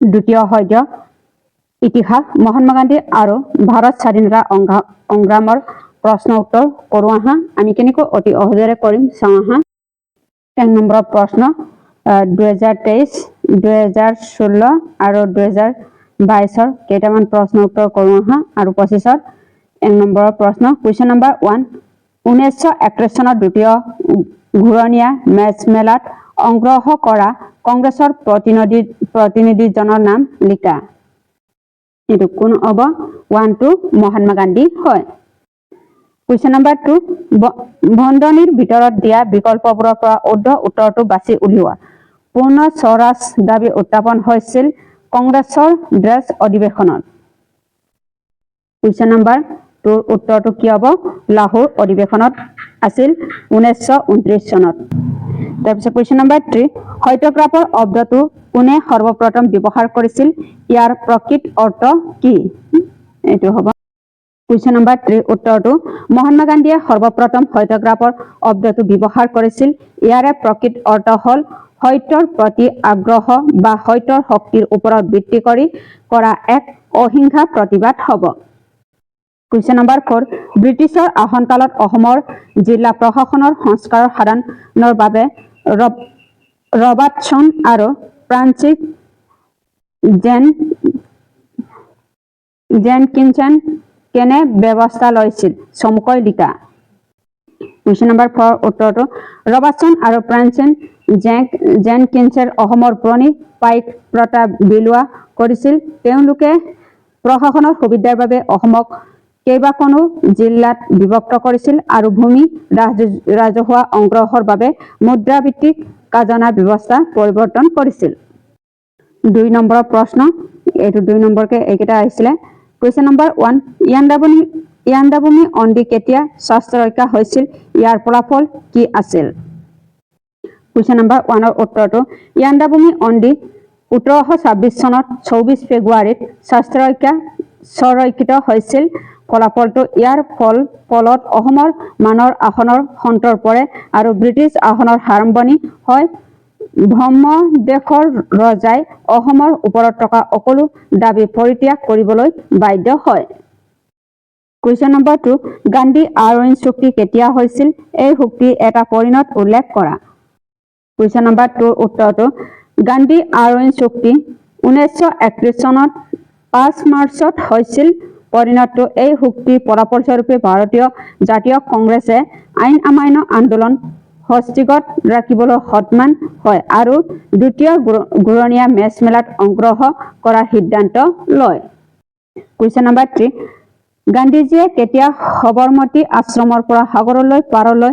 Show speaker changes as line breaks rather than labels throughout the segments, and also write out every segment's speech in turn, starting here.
দ্বিতীয় হয়তো ইতিহাস মহাত্মা গান্ধী আৰু ভাৰত স্বাধীনতা সংগ্ৰামৰ প্ৰশ্ন উত্তৰ কৰোঁ আহা আমি কেনেকৈ অতি সহজেৰে কৰিম চাওঁ আহা 1 নম্বৰ প্ৰশ্ন 2023 2016 আৰু 2022 কেইটামান প্ৰশ্ন উত্তৰ কৰোঁ আহা আৰু 25 1 নম্বৰ প্ৰশ্ন কুৱেশ্যন নম্বৰ 1 1931 চনত দ্বিতীয় ঘূৰণীয়া মেচ মেলাত অংশগ্ৰহণ কৰা কংগ্ৰেছৰ প্ৰতিনিধিজনৰ নাম লিখা এইটো কোন হ'ব 1 2 মহাত্মা গান্ধী হয় কুৱেশ্যন নম্বৰ 2 বন্ধনীৰ ভিতৰত দিয়া বিকল্পবোৰৰ পৰা শুদ্ধ উত্তৰটো বাছি উলিওৱা পূৰ্ণ স্বৰাজ দাবী উত্থাপন হৈছিল কংগ্ৰেছৰ ড্ৰেছ অধিৱেশনত কুৱেশ্যন নম্বৰ 2 উত্তৰটো কি হ'ব লাহোৰ অধিৱেশনত আছিল 1929 চনত তাৰপিছত কুৱেশ্যন নম্বৰ 3 সত্যগ্ৰাফৰ শব্দটো কোনে সৰ্বপ্ৰথম ব্যৱহাৰ কৰিছিল ইয়াৰ প্ৰকৃত অৰ্থ কি এইটো হ'ব কুৱেশ্যন নম্বৰ 3 উত্তৰটো মহাত্মা গান্ধীয়ে সৰ্বপ্ৰথম সত্যগ্ৰাফৰ শব্দটো ব্যৱহাৰ কৰিছিল ইয়াৰে প্ৰকৃত অৰ্থ হ'ল সত্যৰ প্ৰতি আগ্ৰহ বা সত্যৰ শক্তিৰ ওপৰত ভিত্তি কৰি কৰা এক অহিংসা প্ৰতিবাদ হ'ব কুৱেশ্যন নম্বৰ 4 ব্ৰিটিছৰ শাসনকালত অসমৰ জিলা প্ৰশাসনৰ সংস্কাৰৰ সাধনৰ বাবে ৰবাৰ্টছন আৰু ফ্ৰান্সিছ জেনকিনছে কেনে ব্যৱস্থা লৈছিল চমুকৈ লিখা কুৱেশ্যন নম্বৰ 4 উত্তৰটো ৰবাৰ্টছন আৰু ফ্ৰান্সিছ জেনকিনছে অসমৰ পুৰণি পাইক প্ৰথা বিলোৱা কৰিছিল তেওঁলোকে প্ৰশাসনৰ সুবিধাৰ বাবে অসমক কেইবাখনো জিলাত বিভক্ত কৰিছিল আৰু ভূমি ৰাজহুৱা সংগ্ৰহৰ বাবে মুদ্ৰাভিত্তিক খাজনা ব্যৱস্থা পৰিৱৰ্তন কৰিছিল 2 নম্বৰৰ প্ৰশ্ন এইটো 2 নম্বৰকে এইকেইটা আহিছিলে কুৱেশ্যন নম্বৰ 1 ইয়াণ্ডাবুমি সন্ধি কেতিয়া স্বাক্ষৰিত হৈছিল ইয়াৰ ফলাফল কি আছিল কুৱেশ্যন নম্বৰ 1 ৰ উত্তৰটো ইয়াণ্ডাবুমি সন্ধি 1726 চনত 24 ফেব্ৰুৱাৰীত স্বাক্ষৰিত হৈছিল ফলাফলটো ইয়াৰ ফলত অসমৰ মানৰ আসনৰ সন্তৰ পৰে আৰু ব্ৰিটিছ আসনৰ আৰম্ভণি হয় ব্ৰহ্মদেশৰ ৰজাই অসমৰ ওপৰত থকা সকলো দাবী পৰিত্যাগ কৰিবলৈ বাধ্য হয় কুৱেশ্যন নম্বৰ 2 গান্ধী আৰউইন চুক্তি কেতিয়া হৈছিল এই চুক্তিৰ এটা পৰিণত উল্লেখ কৰা কুৱেশ্যন নম্বৰ 2 ৰ উত্তৰটো গান্ধী আৰউইন চুক্তি 1931 চনত 5 মাৰ্চত হৈছিল পৰিণতটো এই চুক্তিৰ ফলাফলস্বৰূপে ভাৰতীয় জাতীয় কংগ্ৰেছে আইন অমান্য আন্দোলন স্থগিত ৰাখিবলৈ সক্ষম হয় আৰু দ্বিতীয় ঘূৰণীয়া মেচ মেলাত অংশগ্ৰহণ কৰাৰ সিদ্ধান্ত লয় কুৱেশ্যন নম্বৰ 3 গান্ধীজীয়ে কেতিয়া সবৰমতী আশ্ৰমৰ পৰা সাগৰলৈ পাৰলৈ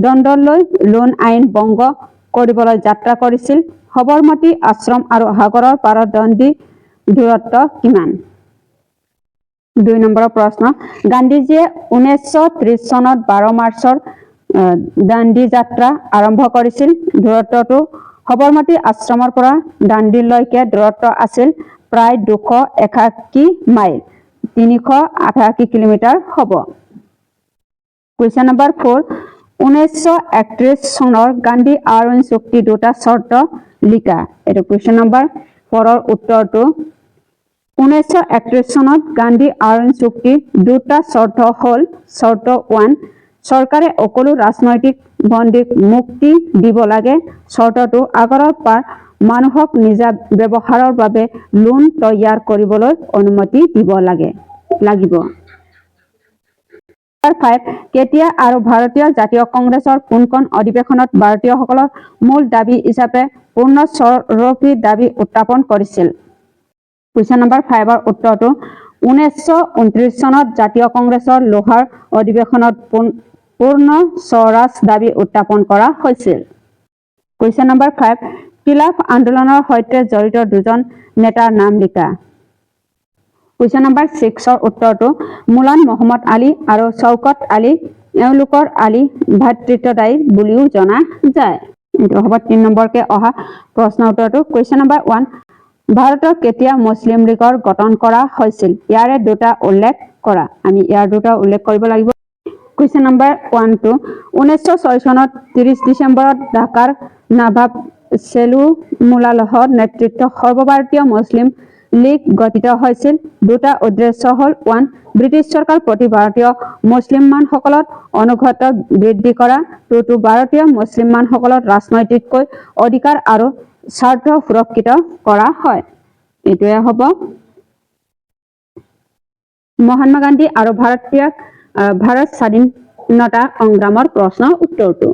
দণ্ডলৈ লোন আইন ভংগ কৰিবলৈ যাত্ৰা কৰিছিল সবৰমতী আশ্ৰম আৰু সাগৰৰ পাৰৰ দূৰত্ব কিমান 2 নম্বৰৰ প্ৰশ্ন গান্ধীজীয়ে 1930 চনত 12 মাৰ্চৰ দাণ্ডি যাত্ৰা আৰম্ভ কৰিছিল দূৰত্বটো সবৰমতী আশ্ৰমৰ পৰা দাণ্ডিলৈকে দূৰত্ব আছিল প্ৰায় 281 মাইল 388 কিলোমিটাৰ হ'ব কুৱেশ্যন নম্বৰ 4 1931 চনৰ গান্ধী আৰউইন চুক্তি দুটা চৰ্ত লিখা এইটো কুৱেশ্যন নম্বৰ 4 ৰ উত্তৰটো 1931 চনত গান্ধী আৰউইন চুক্তি দুটা চৰ্ত হ'ল চৰ্ত 1 চৰকাৰে সকলো ৰাজনৈতিক বন্দীক মুক্তি দিব লাগে চৰ্তটো সাগৰৰ পাৰ মানুহক নিজা ব্যৱহাৰৰ বাবে লোন তৈয়াৰ কৰিবলৈ অনুমতি দিব লাগিব 5 কেতিয়া আৰু ভাৰতীয় জাতীয় কংগ্ৰেছৰ কোনখন অধিৱেশনত ভাৰতীয়সকলৰ মূল দাবী হিচাপে পূৰ্ণস্বৰূপী দাবী উত্থাপন কৰিছিল কুৱেশ্যন নম্বৰ 5 ৰ উত্তৰটো 1929 চনত জাতীয় কংগ্ৰেছৰ লোহাৰ অধিৱেশনত পূৰ্ণ স্বৰাজ দাবী উত্থাপন কৰা হৈছিল কুৱেশ্যন নম্বৰ 5 খিলাফ আন্দোলনৰ সৈতে জড়িত দুজন নেতাৰ নাম লিখা কুৱেশ্যন নম্বৰ 6 ৰ উত্তৰটো মুলান মহম্মদ আলী আৰু শওকত আলী এওঁলোকৰ আলী ভাতৃত্বদায়ী বুলিও জনা যায় এইটো হ'ব 3 নম্বৰকে অহা প্ৰশ্ন উত্তৰটো কুৱেশ্যন নম্বৰ 1 ভাৰতৰ কেতিয়া মুছলিম লীগৰ গঠন কৰা হৈছিল ইয়াৰে দুটা উল্লেখ কৰা আমি ইয়াৰ দুটা উল্লেখ কৰিব লাগিব কুৱেশ্যন নম্বৰ 1 to 1906 চনত 30 ডিচেম্বৰত ঢাকাৰ নবাব চেলুমুলালহৰ নেতৃত্বত সৰ্বভাৰতীয় মুছলিম লীগ গঠিত হৈছিল। দুটা উদ্দেশ্য হ'ল 1. ব্ৰিটিছ চৰকাৰ প্ৰতি ভাৰতীয় মুছলমানসকলৰ অনুগত বৃদ্ধি কৰা, 2. ভাৰতীয় মুছলমানসকলৰ ৰাজনৈতিককৈ অধিকাৰ আৰু স্বাৰ্থ সুৰক্ষিত কৰা হয়। এইটোৱে হ'ব মহাত্মা গান্ধী আৰু ভাৰত স্বাধীনতা সংগ্ৰামৰ প্ৰশ্ন উত্তৰটো।